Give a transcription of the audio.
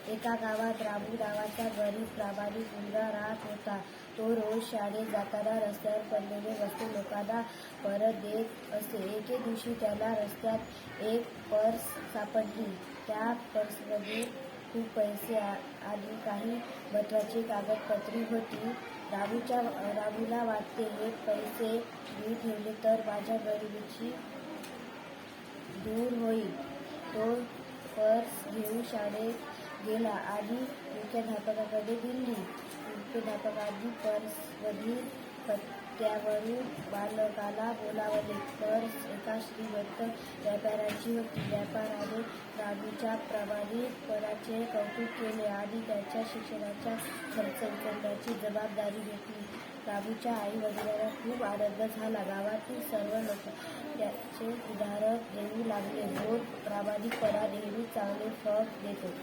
एका गावात रामू नावाचा गरीब प्रामाणिक मुलगा राहत होता. तो रोज शाळेत जाताना रस्त्यावर पडलेले वस्तू लोकांना परत देत असे. एके दिवशी त्याला रस्त्यात एक पर्स सापडली. त्या पर्समध्ये खूप पैसे आणि काही महत्त्वाची कागदपत्रे होती. रामूला वाटले, हे पैसे मी ठेवले तर माझ्या गरिबीची दूर होईल. तो पर्स घेऊन शाळेत गेला आणि मुख्याध्यापकाकडे दिली. मुख्याध्यापकांनी पर्समधील पत्त्यावरून बालकाला बोलावले. पर्स एका श्रीमंत व्यापाऱ्याची होती. व्यापाऱ्याने रामूच्या प्रामाणिकपणाचे कौतुक केले आणि त्याच्या शिक्षणाचा खर्च उचलण्याची जबाबदारी घेतली. रामूच्या आई वडिलांना खूप आनंद झाला. गावातील सर्व लोक त्याचे उदाहरण देऊ लागले. जो प्रामाणिकपणा नेहमी चांगले फळ देतो.